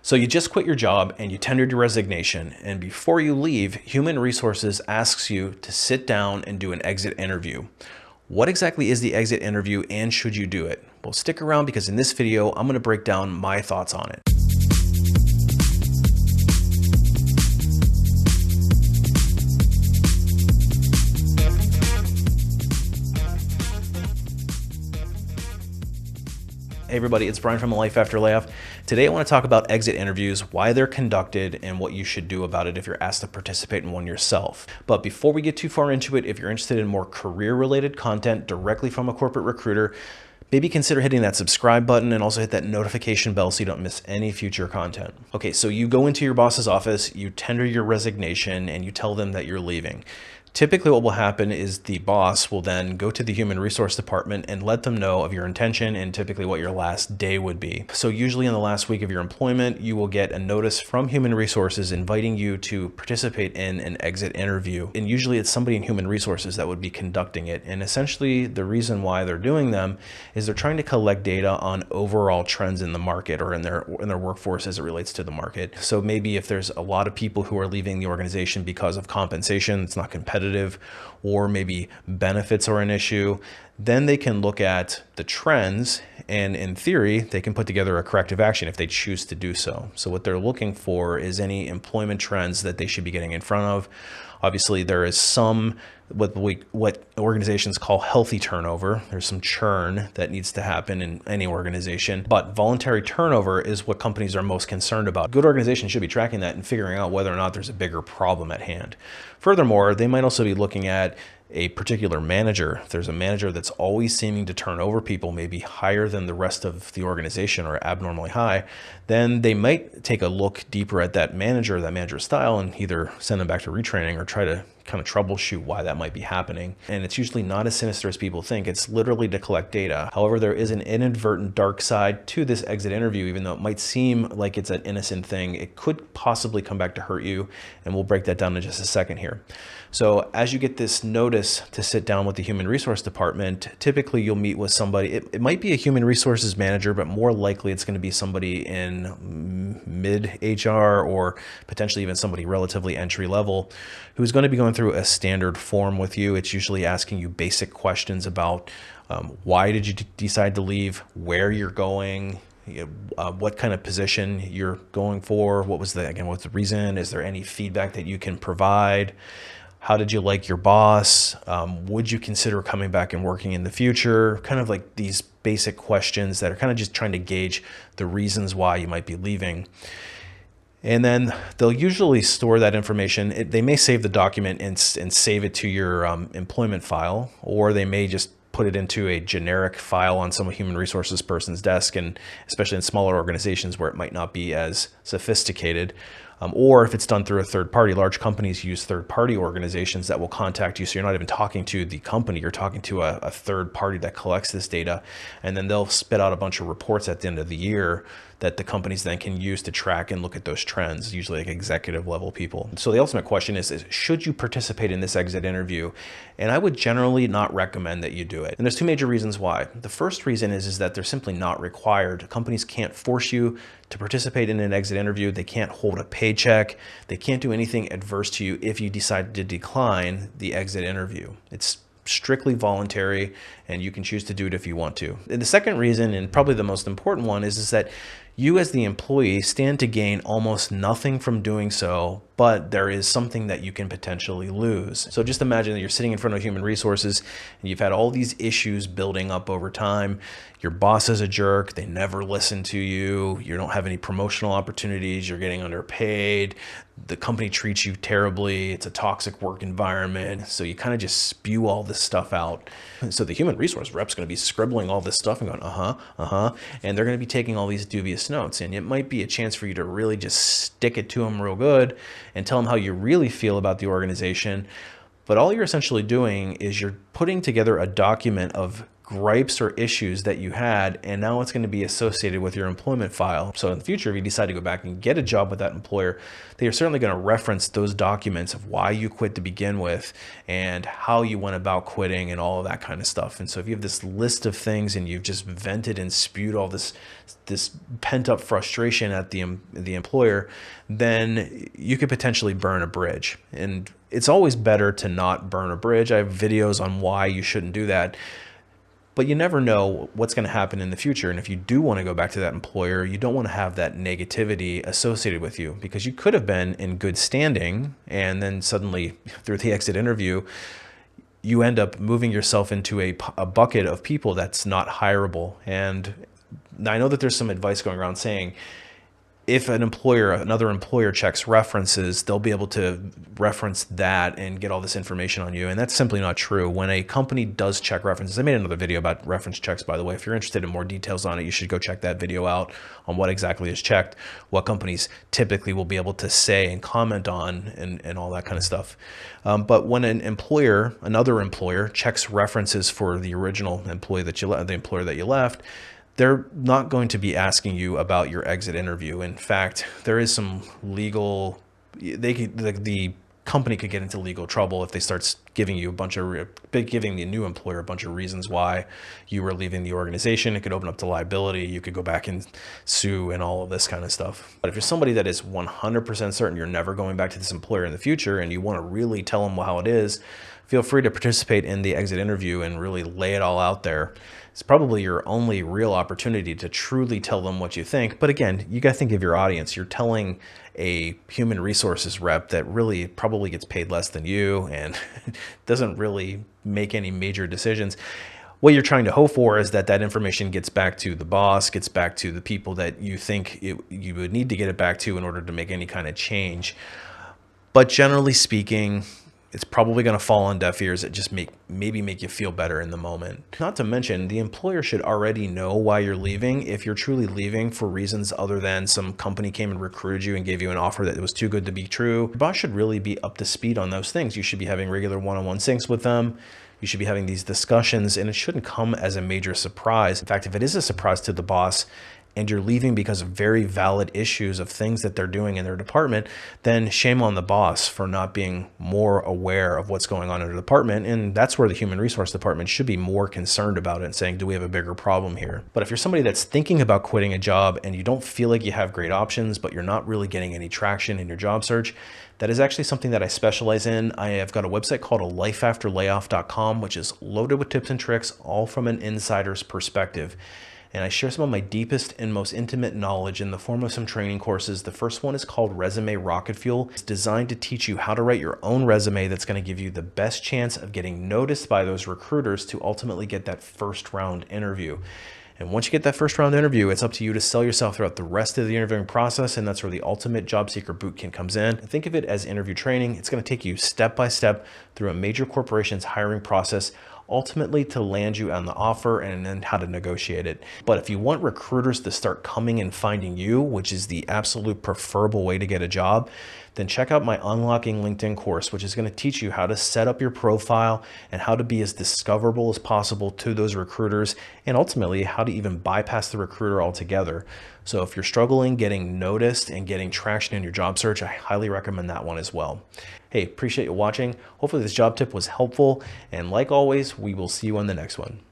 So you just quit your job and you tendered your resignation, and before you leave, Human Resources asks you to sit down and do an exit interview. What exactly is the exit interview and should you do it? Well, stick around because in this video, I'm going to break down my thoughts on it. Hey everybody, it's Brian from A Life After Layoff. Today I want to talk about exit interviews, why they're conducted, and what you should do about it if you're asked to participate in one yourself. But before we get too far into it, if you're interested in more career-related content directly from a corporate recruiter, maybe consider hitting that subscribe button and also hit that notification bell so you don't miss any future content. Okay, so you go into your boss's office, you tender your resignation, and you tell them that you're leaving. Typically what will happen is the boss will then go to the human resource department and let them know of your intention and typically what your last day would be. So usually in the last week of your employment, you will get a notice from human resources inviting you to participate in an exit interview. And usually it's somebody in human resources that would be conducting it. And essentially the reason why they're doing them is they're trying to collect data on overall trends in the market or in their workforce as it relates to the market. So maybe if there's a lot of people who are leaving the organization because of compensation, it's not competitive, or maybe benefits are an issue, then they can look at the trends and in theory, they can put together a corrective action if they choose to do so. So what they're looking for is any employment trends that they should be getting in front of. Obviously, there is some what organizations call healthy turnover. There's some churn that needs to happen in any organization, but voluntary turnover is what companies are most concerned about. Good organizations should be tracking that and figuring out whether or not there's a bigger problem at hand. Furthermore, they might also be looking at a particular manager. If there's a manager that's always seeming to turn over people, maybe higher than the rest of the organization or abnormally high, then they might take a look deeper at that manager's style and either send them back to retraining or try to kind of troubleshoot why that might be happening. And it's usually not as sinister as people think. It's literally to collect data. However, there is an inadvertent dark side to this exit interview. Even though it might seem like it's an innocent thing, it could possibly come back to hurt you. And we'll break that down in just a second here. So as you get this notice to sit down with the human resource department, typically you'll meet with somebody. It might be a human resources manager, but more likely it's going to be somebody in mid HR or potentially even somebody relatively entry level who's going to be going through a standard form with you. It's usually asking you basic questions about why did you decide to leave, where you're going, what kind of position you're going for, what's the reason, is there any feedback that you can provide, how did you like your boss, would you consider coming back and working in the future, kind of like these basic questions that are kind of just trying to gauge the reasons why you might be leaving. And then they'll usually store that information. They may save the document and save it to your employment file, or they may just put it into a generic file on some human resources person's desk, and especially in smaller organizations where it might not be as sophisticated. Or if it's done through a third party, large companies use third party organizations that will contact you. So you're not even talking to the company, you're talking to a third party that collects this data. And then they'll spit out a bunch of reports at the end of the year that the companies then can use to track and look at those trends, usually like executive level people. So the ultimate question is should you participate in this exit interview? And I would generally not recommend that you do it. And there's two major reasons why. The first reason is that they're simply not required. Companies can't force you to participate in an exit interview. They can't hold a paycheck. They can't do anything adverse to you if you decide to decline the exit interview. It's strictly voluntary and you can choose to do it if you want to. And the second reason, and probably the most important one, is that you as the employee stand to gain almost nothing from doing so, but there is something that you can potentially lose. So just imagine that you're sitting in front of human resources and you've had all these issues building up over time. Your boss is a jerk. They never listen to you. You don't have any promotional opportunities. You're getting underpaid. The company treats you terribly. It's a toxic work environment. So you kind of just spew all this stuff out. So the human resource rep's going to be scribbling all this stuff and going, and they're going to be taking all these dubious notes. And it might be a chance for you to really just stick it to them real good and tell them how you really feel about the organization. But all you're essentially doing is you're putting together a document of gripes or issues that you had, and now it's going to be associated with your employment file. So in the future, if you decide to go back and get a job with that employer, they are certainly going to reference those documents of why you quit to begin with and how you went about quitting and all of that kind of stuff. And so if you have this list of things and you've just vented and spewed all this pent up frustration at the employer, then you could potentially burn a bridge. And it's always better to not burn a bridge. I have videos on why you shouldn't do that. But you never know what's going to happen in the future. And if you do want to go back to that employer, you don't want to have that negativity associated with you, because you could have been in good standing and then suddenly through the exit interview, you end up moving yourself into a bucket of people that's not hireable. And I know that there's some advice going around saying, if another employer checks references, they'll be able to reference that and get all this information on you. And that's simply not true. When a company does check references, I made another video about reference checks, by the way. If you're interested in more details on it, you should go check that video out on what exactly is checked, what companies typically will be able to say and comment on, and all that kind of stuff. But when another employer checks references for the original employee the employer that you left, they're not going to be asking you about your exit interview. In fact, there is some legal, the company could get into legal trouble if they start giving you giving the new employer a bunch of reasons why you were leaving the organization. It could open up to liability. You could go back and sue and all of this kind of stuff. But if you're somebody that is 100% certain you're never going back to this employer in the future and you want to really tell them how it is, feel free to participate in the exit interview and really lay it all out there. It's probably your only real opportunity to truly tell them what you think. But again, you got to think of your audience. You're telling a human resources rep that really probably gets paid less than you and doesn't really make any major decisions. What you're trying to hope for is that information gets back to the boss, gets back to the people that you think you would need to get it back to in order to make any kind of change. But generally speaking, it's probably going to fall on deaf ears that just maybe make you feel better in the moment. Not to mention, the employer should already know why you're leaving. If you're truly leaving for reasons other than some company came and recruited you and gave you an offer that was too good to be true, your boss should really be up to speed on those things. You should be having regular one-on-one syncs with them. You should be having these discussions, and it shouldn't come as a major surprise. In fact, if it is a surprise to the boss, and you're leaving because of very valid issues of things that they're doing in their department, then shame on the boss for not being more aware of what's going on in the department. And that's where the human resource department should be more concerned about it and saying, do we have a bigger problem here? But if you're somebody that's thinking about quitting a job and you don't feel like you have great options, but you're not really getting any traction in your job search, that is actually something that I specialize in. I have got a website called lifeafterlayoff.com, which is loaded with tips and tricks, all from an insider's perspective. And I share some of my deepest and most intimate knowledge in the form of some training courses. The first one is called Resume Rocketfuel. It's designed to teach you how to write your own resume that's going to give you the best chance of getting noticed by those recruiters to ultimately get that first round interview. And once you get that first round interview, it's up to you to sell yourself throughout the rest of the interviewing process. And that's where the ultimate Job Seeker Bootcamp comes in. Think of it as interview training. It's going to take you step by step through a major corporation's hiring process, ultimately to land you on the offer and then how to negotiate it. But if you want recruiters to start coming and finding you, which is the absolute preferable way to get a job, then check out my Unlocking LinkedIn course, which is going to teach you how to set up your profile and how to be as discoverable as possible to those recruiters, and ultimately how to even bypass the recruiter altogether. So if you're struggling getting noticed and getting traction in your job search, I highly recommend that one as well. Hey, appreciate you watching. Hopefully this job tip was helpful. And like always, we will see you on the next one.